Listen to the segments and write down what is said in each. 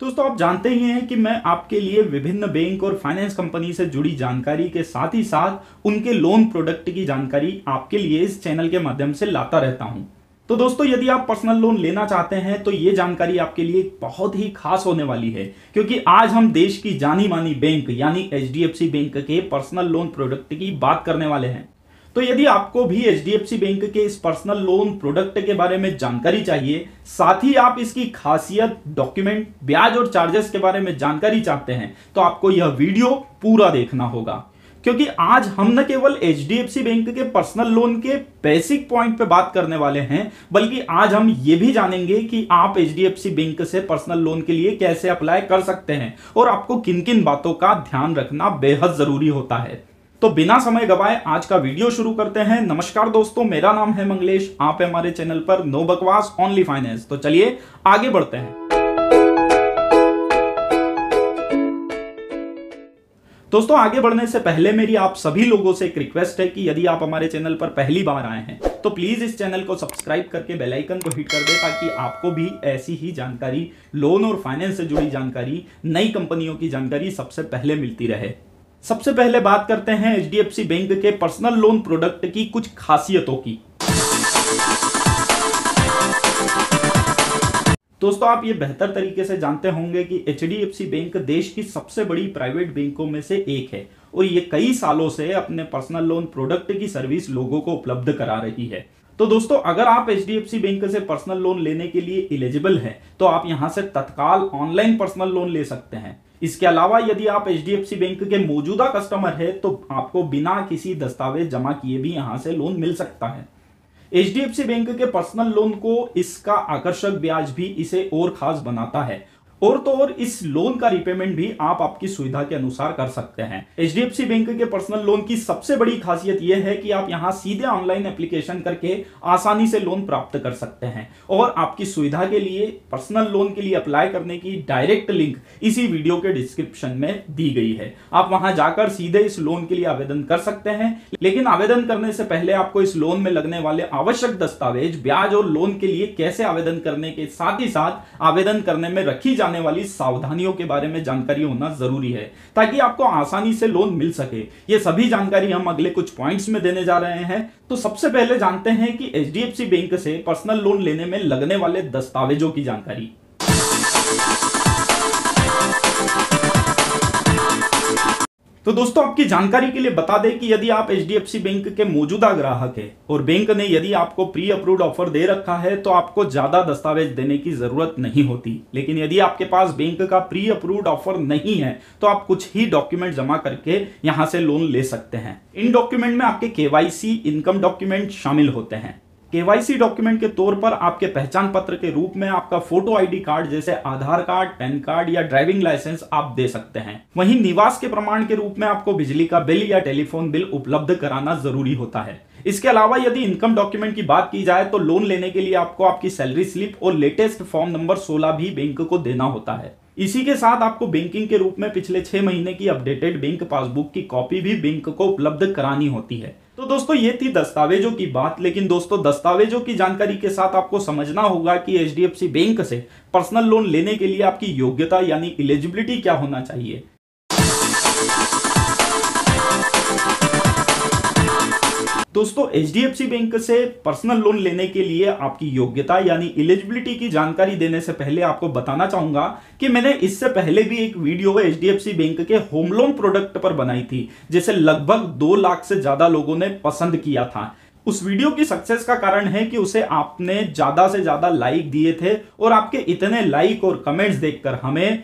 दोस्तों आप जानते ही हैं कि मैं आपके लिए विभिन्न बैंक और फाइनेंस कंपनी से जुड़ी जानकारी के साथ ही साथ उनके लोन प्रोडक्ट की जानकारी आपके लिए इस चैनल के माध्यम से लाता रहता हूं। तो दोस्तों यदि आप पर्सनल लोन लेना चाहते हैं तो ये जानकारी आपके लिए बहुत ही खास होने वाली है, क्योंकि आज हम देश की जानी मानी बैंक यानी एचडीएफसी बैंक के पर्सनल लोन प्रोडक्ट की बात करने वाले हैं। तो यदि आपको भी एचडीएफसी बैंक के इस पर्सनल लोन प्रोडक्ट के बारे में जानकारी चाहिए, साथ ही आप इसकी खासियत, डॉक्यूमेंट, ब्याज और चार्जेस के बारे में जानकारी चाहते हैं, तो आपको यह वीडियो पूरा देखना होगा, क्योंकि आज हम न केवल एचडीएफसी बैंक के पर्सनल लोन के बेसिक पॉइंट पे बात करने वाले हैं, बल्कि आज हम ये भी जानेंगे कि आप एचडीएफसी बैंक से पर्सनल लोन के लिए कैसे अप्लाई कर सकते हैं और आपको किन किन बातों का ध्यान रखना बेहद जरूरी होता है। तो बिना समय गवाए आज का वीडियो शुरू करते हैं। नमस्कार दोस्तों, मेरा नाम है मंगलेश, आप है हमारे चैनल पर नो बकवास ओनली फाइनेंस। तो चलिए आगे बढ़ते हैं। दोस्तों आगे बढ़ने से पहले मेरी आप सभी लोगों से एक रिक्वेस्ट है कि यदि आप हमारे चैनल पर पहली बार आए हैं तो प्लीज इस चैनल को सब्सक्राइब करके बेल आइकन को हिट कर दे, ताकि आपको भी ऐसी ही जानकारी, लोन और फाइनेंस से जुड़ी जानकारी, नई कंपनियों की जानकारी सबसे पहले मिलती रहे। सबसे पहले बात करते हैं एचडीएफसी बैंक के पर्सनल लोन प्रोडक्ट की कुछ खासियतों की। दोस्तों आप ये बेहतर तरीके से जानते होंगे कि एचडीएफसी बैंक देश की सबसे बड़ी प्राइवेट बैंकों में से एक है और ये कई सालों से अपने पर्सनल लोन प्रोडक्ट की सर्विस लोगों को उपलब्ध करा रही है। तो दोस्तों अगर आप एचडीएफसी बैंक से पर्सनल लोन लेने के लिए एलिजिबल हैं, तो आप यहां से तत्काल ऑनलाइन पर्सनल लोन ले सकते हैं। इसके अलावा यदि आप एचडीएफसी बैंक के मौजूदा कस्टमर है तो आपको बिना किसी दस्तावेज जमा किए भी यहां से लोन मिल सकता है। एचडीएफसी बैंक के पर्सनल लोन को इसका आकर्षक ब्याज भी इसे और खास बनाता है, और तो और इस लोन का रिपेमेंट भी आप आपकी सुविधा के अनुसार कर सकते हैं। एचडीएफसी बैंक के पर्सनल लोन की सबसे बड़ी खासियत यह है कि आप यहां सीधे ऑनलाइन एप्लीकेशन करके आसानी से लोन प्राप्त कर सकते हैं, और आपकी सुविधा के लिए पर्सनल लोन के लिए अप्लाई करने की डायरेक्ट लिंक इसी वीडियो के डिस्क्रिप्शन में दी गई है। आप वहां जाकर सीधे इस लोन के लिए आवेदन कर सकते हैं, लेकिन आवेदन करने से पहले आपको इस लोन में लगने वाले आवश्यक दस्तावेज, ब्याज और लोन के लिए कैसे आवेदन करने के साथ ही साथ आवेदन करने में रखी आने वाली सावधानियों के बारे में जानकारी होना जरूरी है, ताकि आपको आसानी से लोन मिल सके। ये सभी जानकारी हम अगले कुछ पॉइंट्स में देने जा रहे हैं। तो सबसे पहले जानते हैं कि एचडीएफसी बैंक से पर्सनल लोन लेने में लगने वाले दस्तावेजों की जानकारी। तो दोस्तों आपकी जानकारी के लिए बता दें कि यदि आप एचडीएफसी बैंक के मौजूदा ग्राहक हैं और बैंक ने यदि आपको प्री अप्रूव्ड ऑफर दे रखा है तो आपको ज्यादा दस्तावेज देने की जरूरत नहीं होती। लेकिन यदि आपके पास बैंक का प्री अप्रूव्ड ऑफर नहीं है तो आप कुछ ही डॉक्यूमेंट जमा करके यहां से लोन ले सकते हैं। इन डॉक्यूमेंट में आपके केवाईसी, इनकम डॉक्यूमेंट शामिल होते हैं। केवाईसी डॉक्यूमेंट के तौर पर आपके पहचान पत्र के रूप में आपका फोटो आईडी कार्ड जैसे आधार कार्ड, पैन कार्ड या ड्राइविंग लाइसेंस आप दे सकते हैं। वहीं निवास के प्रमाण के रूप में आपको बिजली का बिल या टेलीफोन बिल उपलब्ध कराना जरूरी होता है। इसके अलावा यदि इनकम डॉक्यूमेंट की बात की जाए तो लोन लेने के लिए आपको आपकी सैलरी स्लिप और लेटेस्ट फॉर्म नंबर 16 भी बैंक को देना होता है। इसी के साथ आपको बैंकिंग के रूप में पिछले 6 महीने की अपडेटेड बैंक पासबुक की कॉपी भी बैंक को उपलब्ध करानी होती है। तो दोस्तों ये थी दस्तावेजों की बात, लेकिन दोस्तों दस्तावेजों की जानकारी के साथ आपको समझना होगा कि एचडीएफसी बैंक से पर्सनल लोन लेने के लिए आपकी योग्यता यानी एलिजिबिलिटी क्या होना चाहिए। दोस्तों एचडीएफसी बैंक से पर्सनल लोन लेने के लिए आपकी योग्यता यानी एलिजिबिलिटी की जानकारी देने से पहले आपको बताना चाहूंगा कि मैंने इससे पहले भी एक वीडियो एचडीएफसी बैंक के होम लोन प्रोडक्ट पर बनाई थी, जिसे लगभग 2 लाख से ज्यादा लोगों ने पसंद किया था। उस वीडियो की सक्सेस का कारण है कि उसे आपने ज्यादा से ज्यादा लाइक दिए थे, और आपके इतने लाइक और कमेंट्स देखकर हमें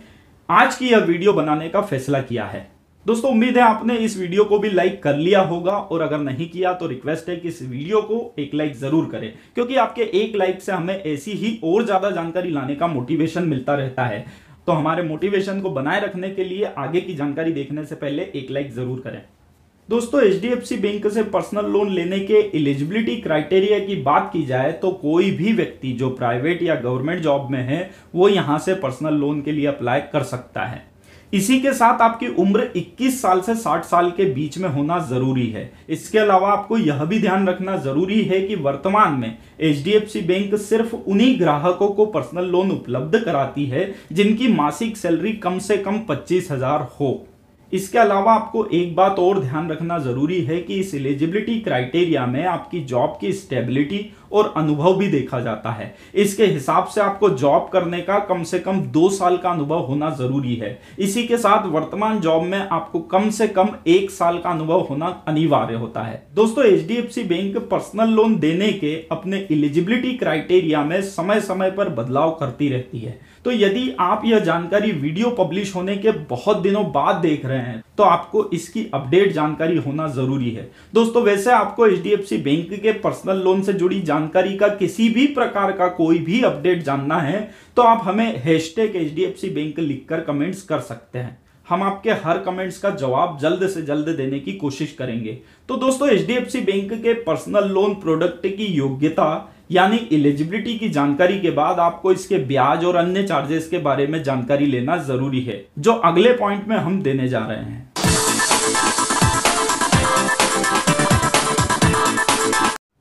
आज की यह वीडियो बनाने का फैसला किया है। दोस्तों उम्मीद है आपने इस वीडियो को भी लाइक कर लिया होगा, और अगर नहीं किया तो रिक्वेस्ट है कि इस वीडियो को एक लाइक जरूर करें, क्योंकि आपके एक लाइक से हमें ऐसी ही और ज्यादा जानकारी लाने का मोटिवेशन मिलता रहता है। तो हमारे मोटिवेशन को बनाए रखने के लिए आगे की जानकारी देखने से पहले एक लाइक जरूर करें। दोस्तों एचडीएफसी बैंक से पर्सनल लोन लेने के एलिजिबिलिटी क्राइटेरिया की बात की जाए तो कोई भी व्यक्ति जो प्राइवेट या गवर्नमेंट जॉब में है वो यहां से पर्सनल लोन के लिए अप्लाई कर सकता है। इसी के साथ आपकी उम्र 21 साल से 60 साल के बीच में होना जरूरी है। इसके अलावा आपको यह भी ध्यान रखना जरूरी है कि वर्तमान में HDFC बैंक सिर्फ उन्हीं ग्राहकों को पर्सनल लोन उपलब्ध कराती है जिनकी मासिक सैलरी कम से कम 25,000 हो। इसके अलावा आपको एक बात और ध्यान रखना जरूरी है कि इस एलिजिबिलिटी क्राइटेरिया में आपकी जॉब की स्टेबिलिटी और अनुभव भी देखा जाता है। इसके हिसाब से आपको जॉब करने का कम से कम 2 साल का अनुभव होना जरूरी है। इसी के साथ वर्तमान जॉब में आपको कम से कम 1 साल का अनुभव होना अनिवार्य होता है। दोस्तों, HDFC बैंक पर्सनल लोन देने के अपने एलिजिबिलिटी क्राइटेरिया में समय समय पर बदलाव करती रहती है। तो यदि आप यह जानकारी वीडियो पब्लिश होने के बहुत दिनों बाद देख रहे हैं तो आपको इसकी अपडेट जानकारी होना जरूरी है। दोस्तों, वैसे आपको HDFC बैंक के पर्सनल लोन से जुड़ी जानकारी का किसी भी प्रकार का कोई भी अपडेट जानना है तो आप हमें #HDFC बैंक लिखकर कमेंट्स कर सकते हैं। हम आपके हर कमेंट्स का जवाब जल्द से जल्द देने की कोशिश करेंगे। तो दोस्तों, HDFC बैंक के पर्सनल लोन प्रोडक्ट की योग्यता यानी एलिजिबिलिटी की जानकारी के बाद आपको इसके ब्याज और अन्य चार्जेस के बारे में जानकारी लेना जरूरी है, जो अगले पॉइंट में हम देने जा रहे हैं।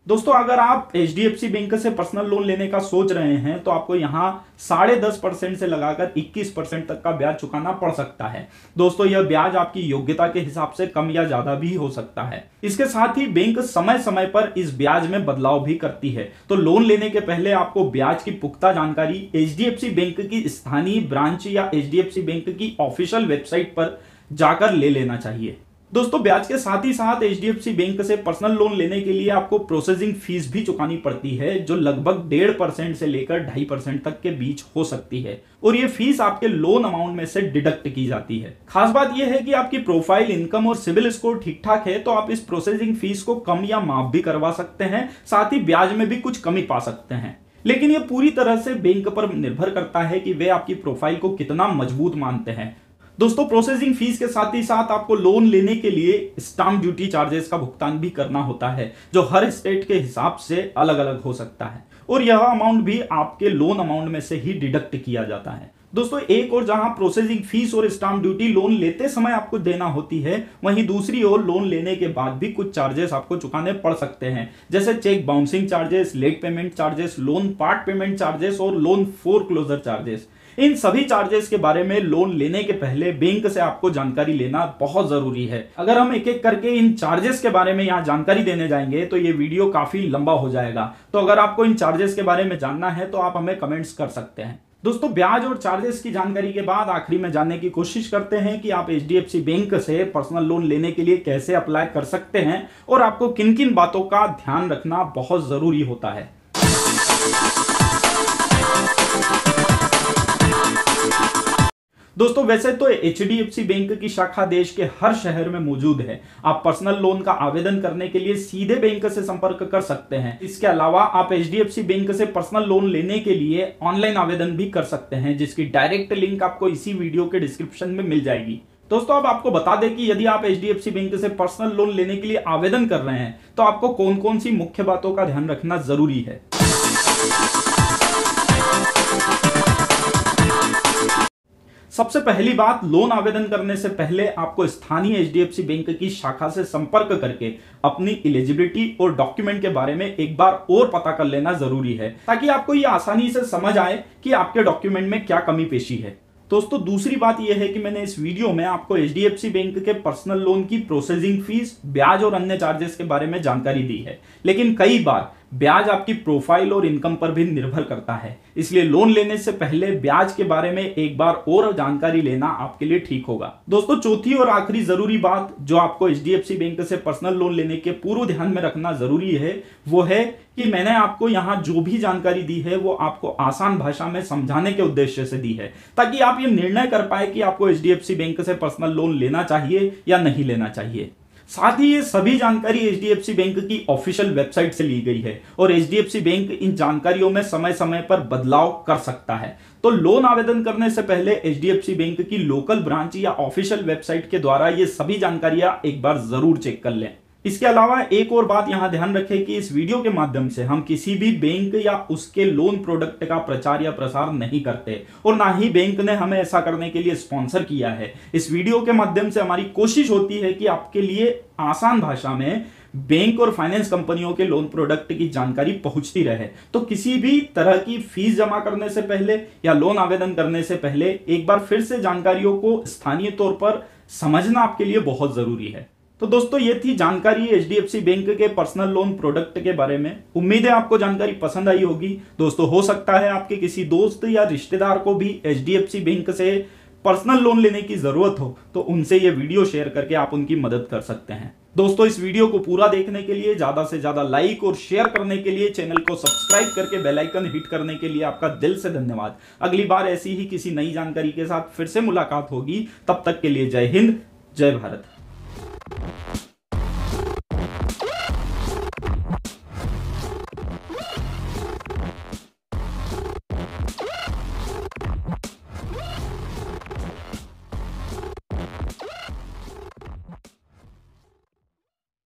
दोस्तों, अगर आप HDFC बैंक से पर्सनल लोन लेने का सोच रहे हैं तो आपको यहाँ 10.5% से लगाकर 21% तक का ब्याज चुकाना पड़ सकता है। दोस्तों, यह ब्याज आपकी योग्यता के हिसाब से कम या ज्यादा भी हो सकता है। इसके साथ ही बैंक समय समय पर इस ब्याज में बदलाव भी करती है। तो लोन लेने के पहले आपको ब्याज की पुख्ता जानकारी HDFC बैंक की स्थानीय ब्रांच या HDFC बैंक की ऑफिशियल वेबसाइट पर जाकर ले लेना चाहिए। दोस्तों, ब्याज के साथ ही साथ HDFC बैंक से पर्सनल लोन लेने के लिए आपको प्रोसेसिंग फीस भी चुकानी पड़ती है, जो लगभग 1.5% से लेकर 2.5% तक के बीच हो सकती है और ये फीस आपके लोन अमाउंट में से डिडक्ट की जाती है। खास बात यह है कि आपकी प्रोफाइल, इनकम और सिविल स्कोर ठीक ठाक है तो आप इस प्रोसेसिंग फीस को कम या माफ भी करवा सकते हैं। साथ ही ब्याज में भी कुछ कमी पा सकते हैं, लेकिन यह पूरी तरह से बैंक पर निर्भर करता है कि वे आपकी प्रोफाइल को कितना मजबूत मानते हैं। दोस्तों, प्रोसेसिंग फीस के साथ ही साथ आपको लोन लेने के लिए स्टाम्प ड्यूटी चार्जेस का भुगतान भी करना होता है, जो हर स्टेट के हिसाब से अलग अलग हो सकता है और यह अमाउंट भी आपके लोन अमाउंट में से ही डिडक्ट किया जाता है। दोस्तों, एक और जहां प्रोसेसिंग फीस और स्टाम्प ड्यूटी लोन लेते समय आपको देना होती है, वहीं दूसरी ओर लोन लेने के बाद भी कुछ चार्जेस आपको चुकाने पड़ सकते हैं, जैसे cheque bouncing charges, late payment charges, loan part payment charges और लोन फोरक्लोजर चार्जेस। इन सभी चार्जेस के बारे में लोन लेने के पहले बैंक से आपको जानकारी लेना बहुत जरूरी है। अगर हम एक एक करके इन चार्जेस के बारे में यहाँ जानकारी देने जाएंगे तो ये वीडियो काफी लंबा हो जाएगा। तो अगर आपको इन चार्जेस के बारे में जानना है तो आप हमें कमेंट्स कर सकते हैं। दोस्तों, ब्याज और चार्जेस की जानकारी के बाद आखिरी में जानने की कोशिश करते हैं कि आप HDFC बैंक से पर्सनल लोन लेने के लिए कैसे अप्लाई कर सकते हैं और आपको किन किन बातों का ध्यान रखना बहुत जरूरी होता है। दोस्तों, वैसे तो HDFC बैंक की शाखा देश के हर शहर में मौजूद है। आप पर्सनल लोन का आवेदन करने के लिए सीधे बैंक से संपर्क कर सकते हैं। इसके अलावा आप HDFC बैंक से पर्सनल लोन लेने के लिए ऑनलाइन आवेदन भी कर सकते हैं, जिसकी डायरेक्ट लिंक आपको इसी वीडियो के डिस्क्रिप्शन में मिल जाएगी। दोस्तों, अब आपको बता दें कि यदि आप HDFC बैंक से पर्सनल लोन लेने के लिए आवेदन कर रहे हैं तो आपको कौन कौन सी मुख्य बातों का ध्यान रखना जरूरी है। सबसे पहली बात, लोन आवेदन करने से पहले आपको स्थानीय HDFC बैंक की शाखा से संपर्क करके अपनी एलिजिबिलिटी और डॉक्यूमेंट के बारे में एक बार और पता कर लेना जरूरी है, ताकि आपको ये आसानी से समझ आए कि आपके डॉक्यूमेंट में क्या कमी पेशी है। दोस्तों, दूसरी बात यह है कि मैंने इस वीडियो में आपको HDFC बैंक के पर्सनल लोन की प्रोसेसिंग फीस, ब्याज और अन्य चार्जेस के बारे में जानकारी दी है, लेकिन कई बार ब्याज आपकी प्रोफाइल और इनकम पर भी निर्भर करता है। इसलिए लोन लेने से पहले ब्याज के बारे में एक बार और जानकारी लेना आपके लिए ठीक होगा। दोस्तों, चौथी और आखिरी जरूरी बात जो आपको HDFC बैंक से पर्सनल लोन लेने के पूर्व ध्यान में रखना जरूरी है, वो है कि मैंने आपको यहाँ जो भी जानकारी दी है वो आपको आसान भाषा में समझाने के उद्देश्य से दी है, ताकि आप ये निर्णय कर पाए कि आपको HDFC बैंक से पर्सनल लोन लेना चाहिए या नहीं लेना चाहिए। साथ ही ये सभी जानकारी HDFC बैंक की ऑफिशियल वेबसाइट से ली गई है और HDFC बैंक इन जानकारियों में समय समय पर बदलाव कर सकता है। तो लोन आवेदन करने से पहले HDFC बैंक की लोकल ब्रांच या ऑफिशियल वेबसाइट के द्वारा ये सभी जानकारियां एक बार जरूर चेक कर लें। इसके अलावा एक और बात यहां ध्यान रखें कि इस वीडियो के माध्यम से हम किसी भी बैंक या उसके लोन प्रोडक्ट का प्रचार या प्रसार नहीं करते और ना ही बैंक ने हमें ऐसा करने के लिए स्पॉन्सर किया है। इस वीडियो के माध्यम से हमारी कोशिश होती है कि आपके लिए आसान भाषा में बैंक और फाइनेंस कंपनियों के लोन प्रोडक्ट की जानकारी पहुंचती रहे। तो किसी भी तरह की फीस जमा करने से पहले या लोन आवेदन करने से पहले एक बार फिर से जानकारियों को स्थानीय तौर पर समझना आपके लिए बहुत जरूरी है। तो दोस्तों ये थी जानकारी एचडीएफसी बैंक के पर्सनल लोन प्रोडक्ट के बारे में। उम्मीद है आपको जानकारी पसंद आई होगी। दोस्तों हो सकता है आपके किसी दोस्त या रिश्तेदार को भी एचडीएफसी बैंक से पर्सनल लोन लेने की जरूरत हो, तो उनसे ये वीडियो शेयर करके आप उनकी मदद कर सकते हैं। दोस्तों इस वीडियो को पूरा देखने के लिए, ज्यादा से ज्यादा लाइक और शेयर करने के लिए, चैनल को सब्सक्राइब करके बेल आइकन हिट करने के लिए आपका दिल से धन्यवाद। अगली बार ऐसी ही किसी नई जानकारी के साथ फिर से मुलाकात होगी। तब तक के लिए जय हिंद, जय भारत।